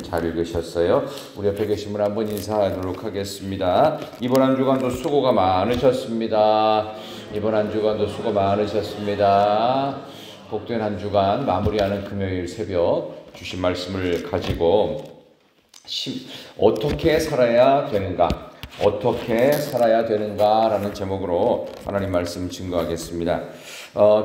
잘 읽으셨어요? 우리 옆에 계신 분 한번 인사하도록 하겠습니다. 이번 한 주간도 수고가 많으셨습니다. 이번 한 주간도 수고 많으셨습니다. 복된 한 주간 마무리하는 금요일 새벽 주신 말씀을 가지고 어떻게 살아야 되는가? 어떻게 살아야 되는가라는 제목으로 하나님 말씀 증거하겠습니다.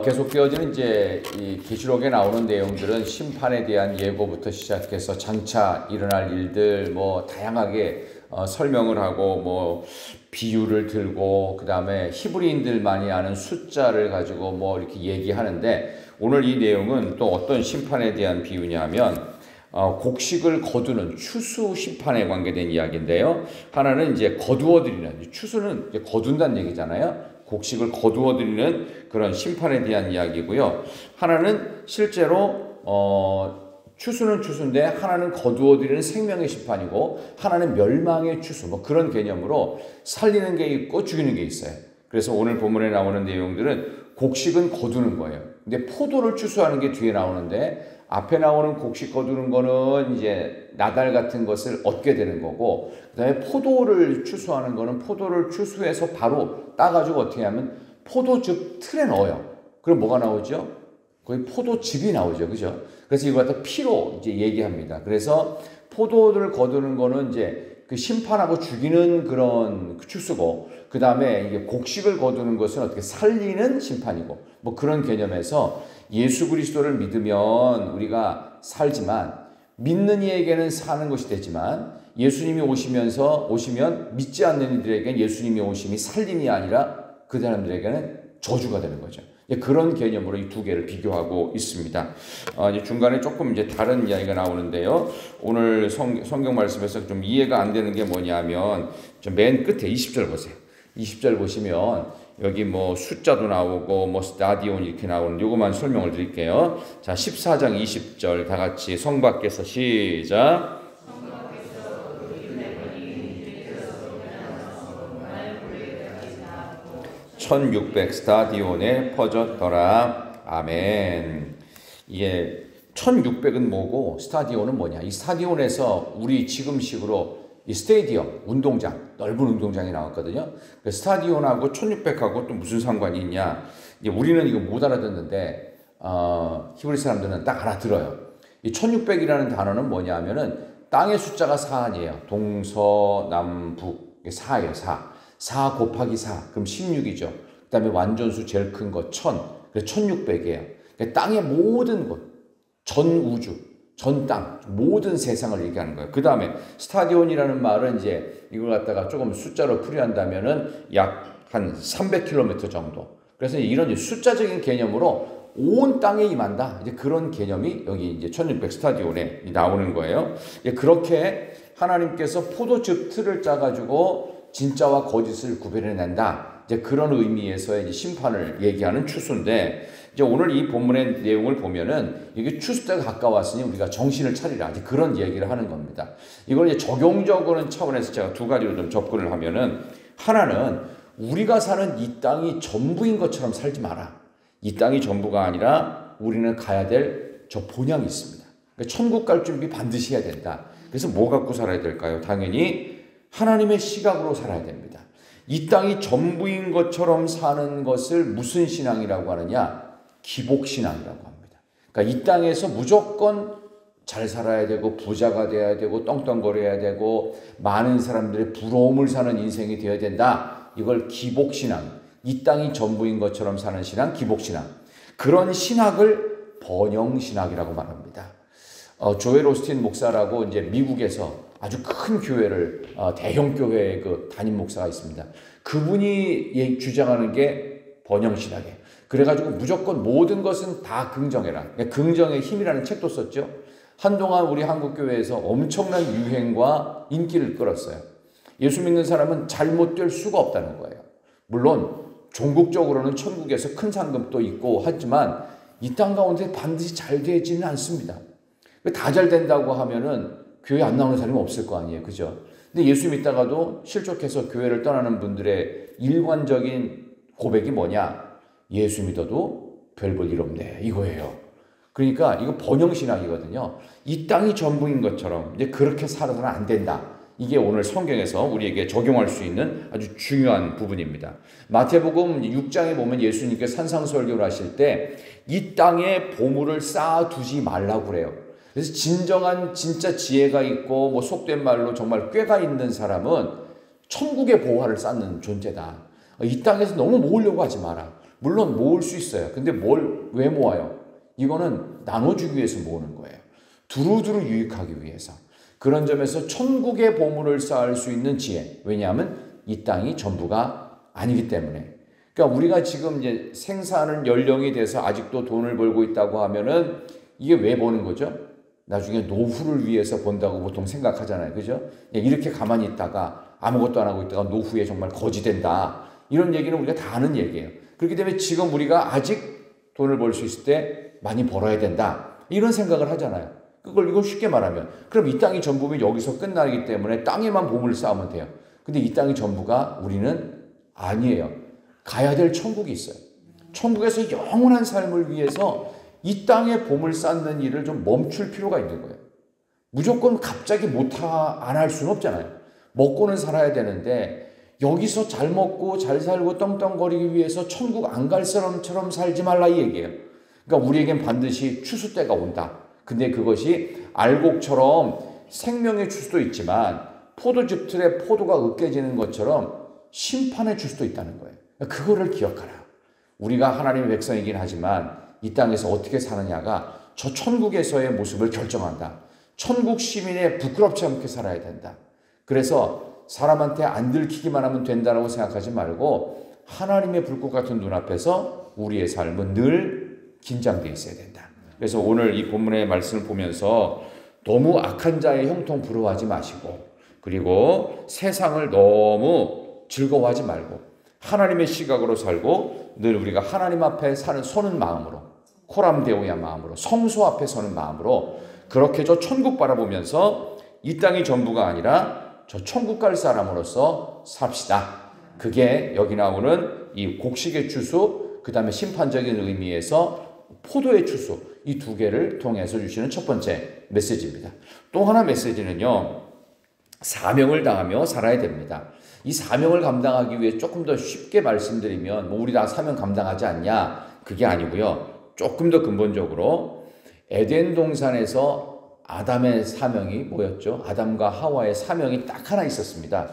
계속되어지는 이제 이 계시록에 나오는 내용들은 심판에 대한 예고부터 시작해서 장차 일어날 일들 다양하게 설명을 하고 비유를 들고 그다음에 히브리인들만이 아는 숫자를 가지고 이렇게 얘기하는데 오늘 이 내용은 또 어떤 심판에 대한 비유냐면 곡식을 거두는 추수 심판에 관계된 이야기인데요. 하나는 이제 거두어들이는, 추수는 이제 거둔다는 얘기잖아요. 곡식을 거두어들이는 그런 심판에 대한 이야기고요. 하나는 실제로 추수는 추수인데 하나는 거두어들이는 생명의 심판이고 하나는 멸망의 추수, 그런 개념으로 살리는 게 있고 죽이는 게 있어요. 그래서 오늘 본문에 나오는 내용들은 곡식은 거두는 거예요. 근데 포도를 추수하는 게 뒤에 나오는데 앞에 나오는 곡식 거두는 거는 이제 나달 같은 것을 얻게 되는 거고, 그 다음에 포도를 추수하는 거는 포도를 추수해서 바로 따가지고 어떻게 하면 포도즙 틀에 넣어요. 그럼 뭐가 나오죠? 거의 포도즙이 나오죠. 그죠? 그래서 이걸 갖다 피로 이제 얘기합니다. 그래서 포도를 거두는 거는 이제 그 심판하고 죽이는 그런 추수고, 그 다음에 이게 곡식을 거두는 것은 어떻게 살리는 심판이고, 그런 개념에서 예수 그리스도를 믿으면 우리가 살지만 믿는 이에게는 사는 것이 되지만 예수님이 오시면 믿지 않는 이들에게는 예수님이 오심이 살림이 아니라 그 사람들에게는 저주가 되는 거죠. 그런 개념으로 이 두 개를 비교하고 있습니다. 이제 중간에 조금 이제 다른 이야기가 나오는데요. 오늘 성경 말씀에서 좀 이해가 안 되는 게 뭐냐면 맨 끝에 20절 보세요. 20절 보시면 여기 숫자도 나오고 스타디온 이렇게 나오는 요거만 설명을 드릴게요. 자, 14장 20절 다 같이 성 밖에서 시작. 1600 스타디온에 퍼졌더라. 아멘. 이게 1600은 뭐고 스타디온은 뭐냐? 이 스타디온에서 우리 지금식으로 이 스테디엄, 운동장, 넓은 운동장이 나왔거든요. 스타디온하고 1600하고 또 무슨 상관이 있냐? 이제 우리는 이거 못 알아듣는데 히브리 사람들은 딱 알아들어요. 이 1600이라는 단어는 뭐냐 하면은 땅의 숫자가 4아니에요. 동서남북 4예요. 4 곱하기 4 그럼 16이죠. 그 다음에 완전수 제일 큰 거 1000 그래서 1600이에요. 그러니까 땅의 모든 곳, 전 우주, 전 땅, 모든 세상을 얘기하는 거예요. 그 다음에 스타디온이라는 말은 이제 이걸 갖다가 조금 숫자로 풀이한다면은 약 한 300km 정도. 그래서 이런 숫자적인 개념으로 온 땅에 임한다. 이제 그런 개념이 여기 이제 1600 스타디온에 나오는 거예요. 그렇게 하나님께서 포도즙 틀을 짜가지고 진짜와 거짓을 구별해낸다. 이제 그런 의미에서의 이제 심판을 얘기하는 추수인데, 이제 오늘 이 본문의 내용을 보면은 이게 추수 때가 가까웠으니 우리가 정신을 차리라. 이제 그런 얘기를 하는 겁니다. 이걸 이제 적용적으로는 차원에서 제가 두 가지로 좀 접근을 하면은, 하나는 우리가 사는 이 땅이 전부인 것처럼 살지 마라. 이 땅이 전부가 아니라 우리는 가야 될 저 본향이 있습니다. 그러니까 천국 갈 준비 반드시 해야 된다. 그래서 뭐 갖고 살아야 될까요? 당연히 하나님의 시각으로 살아야 됩니다. 이 땅이 전부인 것처럼 사는 것을 무슨 신앙이라고 하느냐? 기복신앙이라고 합니다. 그러니까 이 땅에서 무조건 잘 살아야 되고 부자가 돼야 되고 떵떵거려야 되고 많은 사람들의 부러움을 사는 인생이 되어야 된다. 이걸 기복신앙, 이 땅이 전부인 것처럼 사는 신앙, 기복신앙. 그런 신학을 번영신학이라고 말합니다. 조엘 오스틴 목사라고 이제 미국에서 아주 큰 교회를 대형 교회의 그 담임 목사가 있습니다. 그분이 주장하는 게 번영신학이에요. 그래가지고 무조건 모든 것은 다 긍정해라. 긍정의 힘이라는 책도 썼죠. 한동안 우리 한국교회에서 엄청난 유행과 인기를 끌었어요. 예수 믿는 사람은 잘못될 수가 없다는 거예요. 물론 종국적으로는 천국에서 큰 상급도 있고 하지만 이 땅 가운데 반드시 잘 되지는 않습니다. 다 잘 된다고 하면은 교회 안 나오는 사람이 없을 거 아니에요. 그죠? 근데 예수 믿다가도 실족해서 교회를 떠나는 분들의 일관적인 고백이 뭐냐? 예수 믿어도 별 볼 일 없네. 이거예요. 그러니까 이거 번영신학이거든요. 이 땅이 전부인 것처럼 이제 그렇게 살아서는 안 된다. 이게 오늘 성경에서 우리에게 적용할 수 있는 아주 중요한 부분입니다. 마태복음 6장에 보면 예수님께서 산상설교를 하실 때 이 땅에 보물을 쌓아두지 말라고 그래요. 그래서 진정한 진짜 지혜가 있고 뭐 속된 말로 정말 꾀가 있는 사람은 천국의 보화를 쌓는 존재다. 이 땅에서 너무 모으려고 하지 마라. 물론 모을 수 있어요. 근데 왜 모아요? 이거는 나눠주기 위해서 모으는 거예요. 두루두루 유익하기 위해서. 그런 점에서 천국의 보물을 쌓을 수 있는 지혜. 왜냐하면 이 땅이 전부가 아니기 때문에. 그러니까 우리가 지금 이제 생사하는 연령이 돼서 아직도 돈을 벌고 있다고 하면은 이게 왜 버는 거죠? 나중에 노후를 위해서 번다고 보통 생각하잖아요. 그죠? 이렇게 가만히 있다가 아무것도 안 하고 있다가 노후에 정말 거지 된다. 이런 얘기는 우리가 다 아는 얘기예요. 그렇기 때문에 지금 우리가 아직 돈을 벌 수 있을 때 많이 벌어야 된다. 이런 생각을 하잖아요. 이걸 쉽게 말하면 그럼 이 땅이 전부면 여기서 끝나기 때문에 땅에만 보물을 쌓으면 돼요. 근데 이 땅이 전부가 우리는 아니에요. 가야 될 천국이 있어요. 천국에서 영원한 삶을 위해서 이 땅에 보물 쌓는 일을 좀 멈출 필요가 있는 거예요. 무조건 갑자기 안 할 수는 없잖아요. 먹고는 살아야 되는데 여기서 잘 먹고 잘 살고 떵떵거리기 위해서 천국 안 갈 사람처럼 살지 말라 이 얘기예요. 그러니까 우리에겐 반드시 추수 때가 온다. 근데 그것이 알곡처럼 생명의 추수도 있지만 포도즙 틀에 포도가 으깨지는 것처럼 심판의 추수도 있다는 거예요. 그거를 기억하라. 우리가 하나님의 백성이긴 하지만 이 땅에서 어떻게 사느냐가 저 천국에서의 모습을 결정한다. 천국 시민의 부끄럽지 않게 살아야 된다. 그래서 사람한테 안 들키기만 하면 된다고 생각하지 말고 하나님의 불꽃 같은 눈앞에서 우리의 삶은 늘 긴장되어 있어야 된다. 그래서 오늘 이 본문의 말씀을 보면서 너무 악한 자의 형통 부러워하지 마시고 그리고 세상을 너무 즐거워하지 말고 하나님의 시각으로 살고 늘 우리가 하나님 앞에 서는 마음으로 코람데오야 마음으로 성소 앞에 서는 마음으로 그렇게 저 천국 바라보면서 이 땅이 전부가 아니라 저 천국 갈 사람으로서 삽시다. 그게 여기 나오는 이 곡식의 추수 그 다음에 심판적인 의미에서 포도의 추수 이 두 개를 통해서 주시는 첫 번째 메시지입니다. 또 하나 메시지는요. 사명을 다하며 살아야 됩니다. 이 사명을 감당하기 위해 조금 더 쉽게 말씀드리면 우리 다 사명 감당하지 않냐? 그게 아니고요. 조금 더 근본적으로 에덴 동산에서 아담의 사명이 뭐였죠? 아담과 하와의 사명이 딱 하나 있었습니다.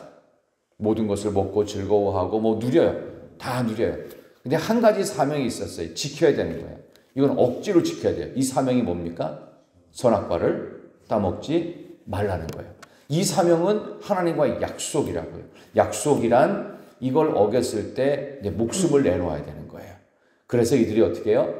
모든 것을 먹고 즐거워하고 누려요. 다 누려요. 근데 한 가지 사명이 있었어요. 지켜야 되는 거예요. 이건 억지로 지켜야 돼요. 이 사명이 뭡니까? 선악과를 따먹지 말라는 거예요. 이 사명은 하나님과의 약속이라고요. 약속이란 이걸 어겼을 때 목숨을 내놓아야 되는 거예요. 그래서 이들이 어떻게 해요?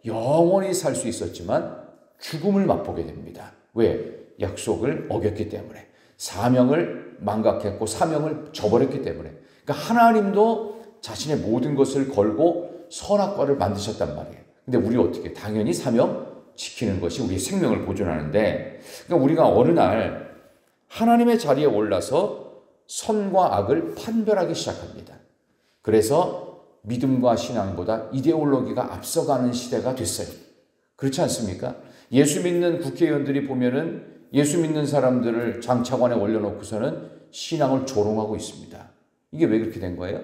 영원히 살 수 있었지만 죽음을 맛보게 됩니다. 왜? 약속을 어겼기 때문에. 사명을 망각했고 사명을 저버렸기 때문에. 그러니까 하나님도 자신의 모든 것을 걸고 선악과를 만드셨단 말이에요. 근데 우리 어떻게? 당연히 사명 지키는 것이 우리의 생명을 보존하는데 그러니까 우리가 어느 날 하나님의 자리에 올라서 선과 악을 판별하기 시작합니다. 그래서 믿음과 신앙보다 이데올로기가 앞서가는 시대가 됐어요. 그렇지 않습니까? 예수 믿는 국회의원들이 보면은 예수 믿는 사람들을 장차관에 올려놓고서는 신앙을 조롱하고 있습니다. 이게 왜 그렇게 된 거예요?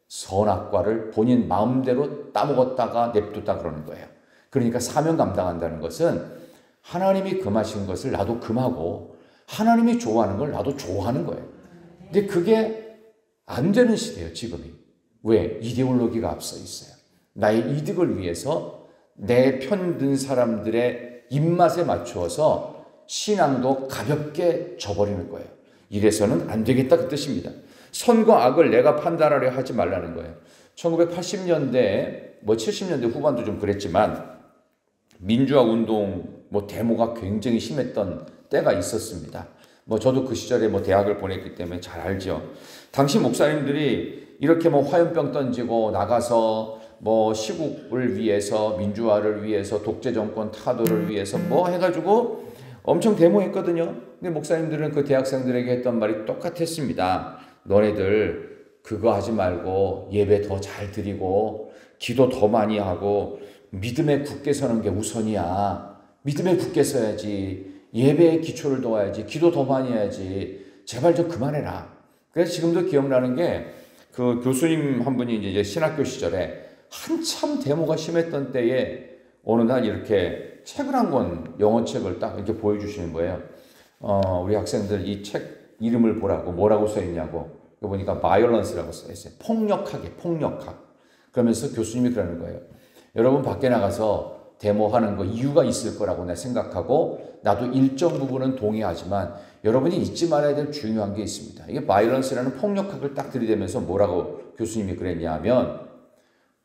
선악과를 본인 마음대로 따먹었다가 냅뒀다 그러는 거예요. 그러니까 사명 감당한다는 것은 하나님이 금하신 것을 나도 금하고 하나님이 좋아하는 걸 나도 좋아하는 거예요. 근데 그게 안 되는 시대예요, 지금이. 왜? 이데올로기가 앞서 있어요. 나의 이득을 위해서 내 편 든 사람들의 입맛에 맞추어서 신앙도 가볍게 져버리는 거예요. 이래서는 안 되겠다 그 뜻입니다. 선과 악을 내가 판단하려 하지 말라는 거예요. 1980년대, 70년대 후반도 좀 그랬지만 민주화 운동, 데모가 굉장히 심했던 때가 있었습니다. 저도 그 시절에 대학을 보냈기 때문에 잘 알죠. 당시 목사님들이 이렇게 화염병 던지고 나가서 시국을 위해서, 민주화를 위해서, 독재 정권 타도를 위해서 해가지고 엄청 데모했거든요. 근데 목사님들은 그 대학생들에게 했던 말이 똑같았습니다. 너네들 그거 하지 말고 예배 더 잘 드리고 기도 더 많이 하고 믿음에 굳게 서는 게 우선이야. 믿음에 굳게 서야지. 예배의 기초를 도와야지. 기도 더 많이 해야지. 제발 좀 그만해라. 그래서 지금도 기억나는 게 그 교수님 한 분이 이제 신학교 시절에 한참 데모가 심했던 때에 어느 날 이렇게 책을 한 권, 영어 책을 딱 이렇게 보여주시는 거예요. 우리 학생들 이 책 이름을 보라고, 뭐라고 써 있냐고. 보니까 violence라고 써 있어요. 폭력하게, 폭력학. 그러면서 교수님이 그러는 거예요. 여러분 밖에 나가서 데모하는 거 이유가 있을 거라고 내가 생각하고 나도 일정 부분은 동의하지만 여러분이 잊지 말아야 될 중요한 게 있습니다. 이게 violence라는 폭력학을 딱 들이대면서 뭐라고 교수님이 그랬냐 하면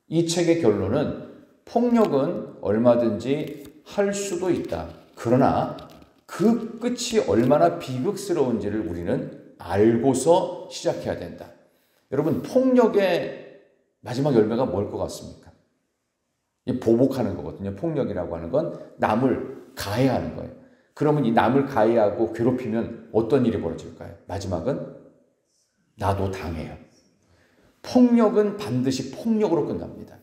이 책의 결론은 폭력은 얼마든지 할 수도 있다. 그러나 그 끝이 얼마나 비극스러운지를 우리는 알고서 시작해야 된다. 여러분 폭력의 마지막 열매가 뭘 것 같습니까? 보복하는 거거든요. 폭력이라고 하는 건 남을 가해하는 거예요. 그러면 이 남을 가해하고 괴롭히면 어떤 일이 벌어질까요? 마지막은 나도 당해요. 폭력은 반드시 폭력으로 끝납니다.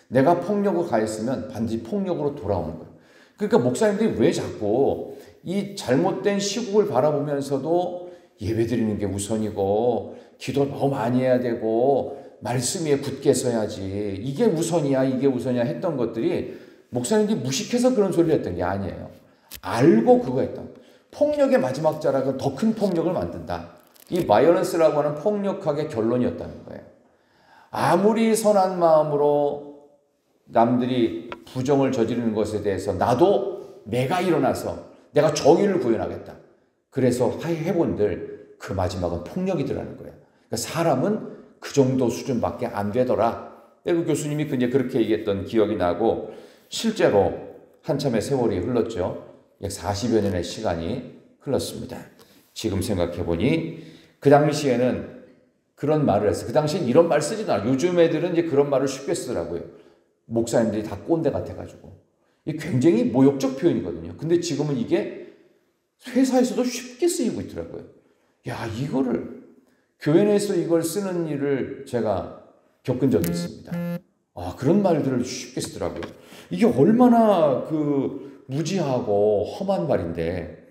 내가 폭력을 가했으면 반드시 폭력으로 돌아오는 거예요. 그러니까 목사님들이 왜 자꾸 이 잘못된 시국을 바라보면서도 예배드리는 게 우선이고 기도 더 많이 해야 되고 말씀 위에 굳게 서야지 이게 우선이야 이게 우선이야 했던 것들이 목사님들이 무식해서 그런 소리를 했던 게 아니에요. 알고 그거 했던 폭력의 마지막 자락은 더 큰 폭력을 만든다. 이 바이올런스라고 하는 폭력학의 결론이었다는 거예요. 아무리 선한 마음으로 남들이 부정을 저지르는 것에 대해서 나도 내가 일어나서 내가 정의를 구현하겠다. 그래서 해본들 그 마지막은 폭력이더라는 거예요. 그러니까 사람은 그 정도 수준밖에 안 되더라. 그 교수님이 이제 그렇게 얘기했던 기억이 나고 실제로 한참의 세월이 흘렀죠. 약 40여 년의 시간이 흘렀습니다. 지금 생각해보니 그 당시에는 그런 말을 했어요. 그 당시엔 이런 말 쓰지도 않아요. 요즘 애들은 이제 그런 말을 쉽게 쓰더라고요. 목사님들이 다 꼰대 같아가지고. 이게 굉장히 모욕적 표현이거든요. 근데 지금은 이게 회사에서도 쉽게 쓰이고 있더라고요. 야, 이거를 교회 내에서 이걸 쓰는 일을 제가 겪은 적이 있습니다. 그런 말들을 쉽게 쓰더라고요. 이게 얼마나 무지하고 험한 말인데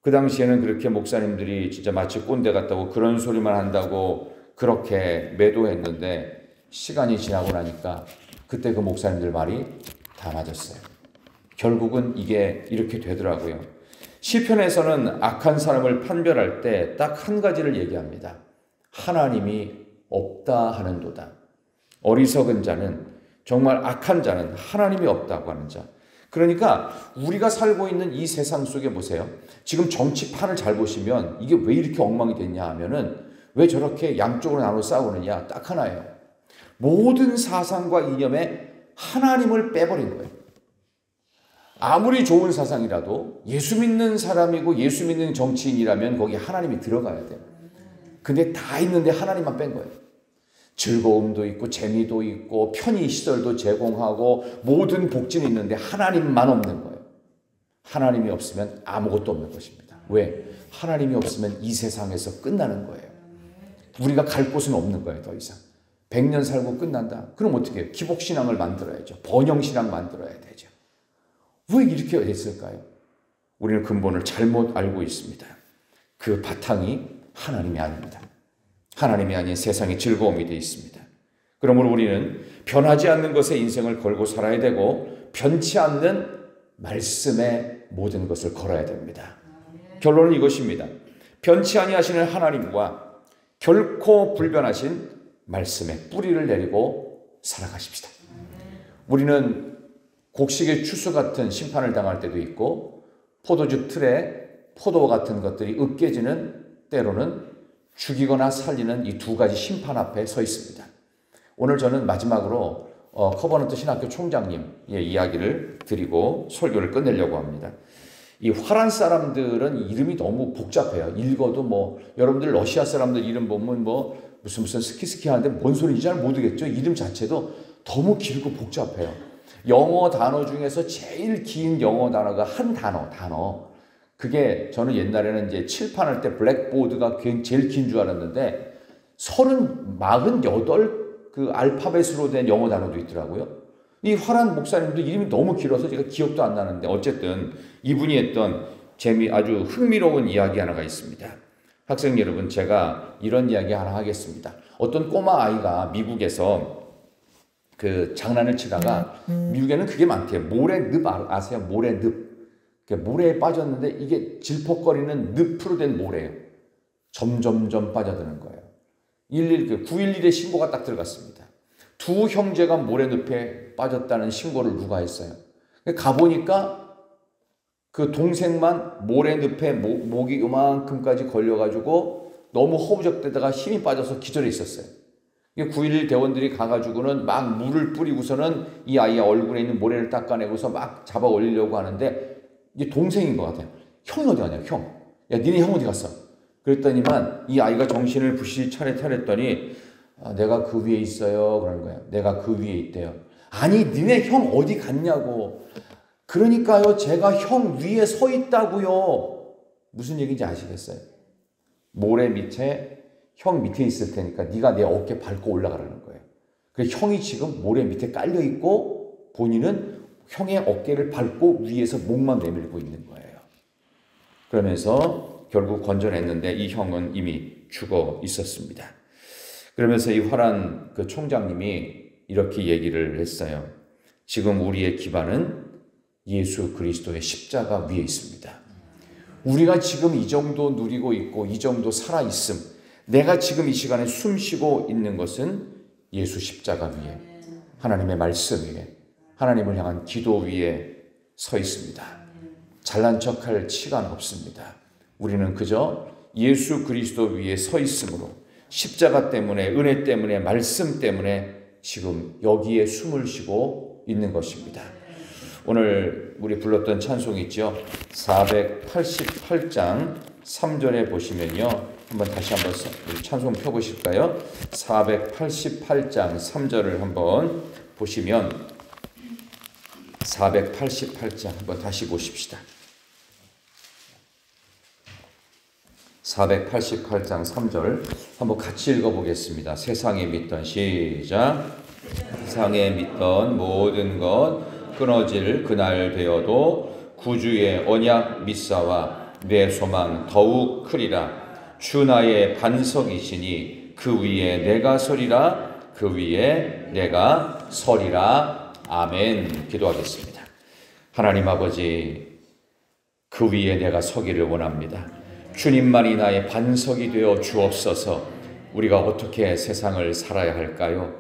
그 당시에는 그렇게 목사님들이 진짜 마치 꼰대 같다고 그런 소리만 한다고 그렇게 매도했는데 시간이 지나고 나니까 그때 그 목사님들 말이 다 맞았어요. 결국은 이게 이렇게 되더라고요. 시편에서는 악한 사람을 판별할 때 딱 한 가지를 얘기합니다. 하나님이 없다 하는도다. 어리석은 자는 정말 악한 자는 하나님이 없다고 하는 자. 그러니까 우리가 살고 있는 이 세상 속에 보세요. 지금 정치판을 잘 보시면 이게 왜 이렇게 엉망이 됐냐 하면은 왜 저렇게 양쪽으로 나눠 싸우느냐 딱 하나예요. 모든 사상과 이념에 하나님을 빼버린 거예요. 아무리 좋은 사상이라도 예수 믿는 사람이고 예수 믿는 정치인이라면 거기 하나님이 들어가야 돼요. 근데 다 있는데 하나님만 뺀 거예요. 즐거움도 있고 재미도 있고 편의시설도 제공하고 모든 복지는 있는데 하나님만 없는 거예요. 하나님이 없으면 아무것도 없는 것입니다. 왜? 하나님이 없으면 이 세상에서 끝나는 거예요. 우리가 갈 곳은 없는 거예요. 더 이상. 100년 살고 끝난다. 그럼 어떻게 해요? 기복신앙을 만들어야죠. 번영신앙 만들어야 되죠. 왜 이렇게 됐을까요? 우리는 근본을 잘못 알고 있습니다. 그 바탕이 하나님이 아닙니다. 하나님이 아닌 세상의 즐거움이 되어 있습니다. 그러므로 우리는 변하지 않는 것에 인생을 걸고 살아야 되고 변치 않는 말씀에 모든 것을 걸어야 됩니다. 결론은 이것입니다. 변치 아니하시는 하나님과 결코 불변하신 말씀에 뿌리를 내리고 살아가십시다. 우리는 곡식의 추수 같은 심판을 당할 때도 있고 포도주 틀에 포도 같은 것들이 으깨지는 때로는 죽이거나 살리는 이 두 가지 심판 앞에 서 있습니다. 오늘 저는 마지막으로 커버넌트 신학교 총장님의 이야기를 드리고 설교를 끝내려고 합니다. 이 화란 사람들은 이름이 너무 복잡해요. 읽어도 여러분들 러시아 사람들 이름 보면 무슨 스키스키 하는데 뭔 소리인지 잘 모르겠죠. 이름 자체도 너무 길고 복잡해요. 영어 단어 중에서 제일 긴 영어 단어가 한 단어. 그게 저는 옛날에는 이제 칠판할 때 블랙보드가 제일 긴 줄 알았는데 48 그 알파벳으로 된 영어 단어도 있더라고요. 이 화란 목사님도 이름이 너무 길어서 제가 기억도 안 나는데 어쨌든 이분이 했던 아주 흥미로운 이야기 하나가 있습니다. 학생 여러분, 제가 이런 이야기 하나 하겠습니다. 어떤 꼬마 아이가 미국에서 그 장난을 치다가 미국에는 그게 많대요. 모래늪 아세요? 모래늪. 모래에 빠졌는데 이게 질퍽거리는 늪으로 된 모래예요. 점점점 빠져드는 거예요. 911에 신고가 딱 들어갔습니다. 두 형제가 모래늪에 빠졌다는 신고를 누가 했어요? 가보니까 그 동생만 모래늪에 목이 요만큼까지 걸려가지고 너무 허우적대다가 힘이 빠져서 기절해 있었어요. 911 대원들이 가가지고는 막 물을 뿌리고서는 이 아이의 얼굴에 있는 모래를 닦아내고서 막 잡아 올리려고 하는데 이게 동생인 것 같아요. 형이 어디 가냐, 형. 야, 니네 형 어디 갔어? 그랬더니만 이 아이가 정신을 부시 차렸더니 내가 그 위에 있어요. 그러는 거예요. 내가 그 위에 있대요. 아니, 니네 형 어디 갔냐고. 그러니까요, 제가 형 위에 서 있다고요. 무슨 얘기인지 아시겠어요? 모래 밑에 형 밑에 있을 테니까 네가 내 어깨 밟고 올라가라는 거예요. 그래서 형이 지금 모래 밑에 깔려 있고 본인은 형의 어깨를 밟고 위에서 목만 내밀고 있는 거예요. 그러면서 결국 건져냈는데 이 형은 이미 죽어 있었습니다. 그러면서 이 화란 그 총장님이 이렇게 얘기를 했어요. 지금 우리의 기반은 예수 그리스도의 십자가 위에 있습니다. 우리가 지금 이 정도 누리고 있고 이 정도 살아있음, 내가 지금 이 시간에 숨 쉬고 있는 것은 예수 십자가 위에, 하나님의 말씀 위에, 하나님을 향한 기도 위에 서 있습니다. 잘난 척할 시간 없습니다. 우리는 그저 예수 그리스도 위에 서 있으므로 십자가 때문에, 은혜 때문에, 말씀 때문에 지금 여기에 숨을 쉬고 있는 것입니다. 오늘 우리 불렀던 찬송이 있죠. 488장 3절에 보시면요. 다시 한번 우리 찬송 펴보실까요? 488장 3절을 한번 보시면 488장 한번 다시 보십시다. 488장 3절 한번 같이 읽어보겠습니다. 세상에 믿던 시작. 세상에 믿던 모든 것 끊어질 그날 되어도 구주의 언약 믿사와 내 소망 더욱 크리라. 주 나의 반석이시니 그 위에 내가 서리라. 그 위에 내가 서리라. 아멘. 기도하겠습니다. 하나님 아버지, 그 위에 내가 서기를 원합니다. 주님만이 나의 반석이 되어 주옵소서. 우리가 어떻게 세상을 살아야 할까요?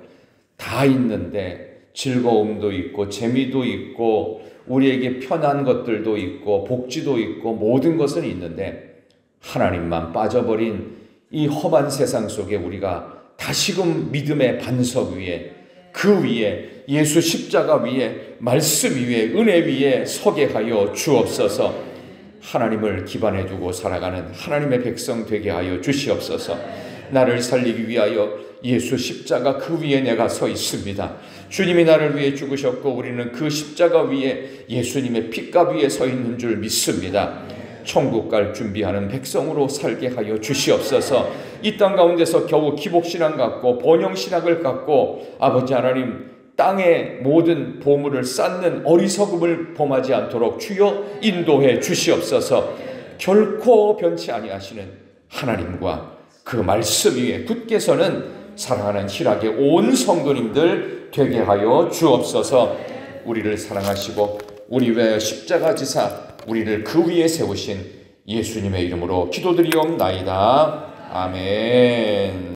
다 있는데 즐거움도 있고 재미도 있고 우리에게 편한 것들도 있고 복지도 있고 모든 것은 있는데 하나님만 빠져버린 이 험한 세상 속에 우리가 다시금 믿음의 반석 위에, 그 위에 예수 십자가 위에, 말씀 위에, 은혜 위에 서게 하여 주옵소서. 하나님을 기반에 두고 살아가는 하나님의 백성 되게 하여 주시옵소서. 나를 살리기 위하여 예수 십자가 그 위에 내가 서 있습니다. 주님이 나를 위해 죽으셨고 우리는 그 십자가 위에 예수님의 핏값 위에 서 있는 줄 믿습니다. 천국 갈 준비하는 백성으로 살게 하여 주시옵소서. 이 땅 가운데서 겨우 기복신앙 갖고 번영신학을 갖고 아버지 하나님 땅의 모든 보물을 쌓는 어리석음을 범하지 않도록 주여 인도해 주시옵소서. 결코 변치 아니하시는 하나님과 그 말씀 위에 굳게 서는 사랑하는 희락의 온 성도님들 되게 하여 주옵소서. 우리를 사랑하시고 우리 외 십자가 지사 우리를 그 위에 세우신 예수님의 이름으로 기도드리옵나이다. 아멘.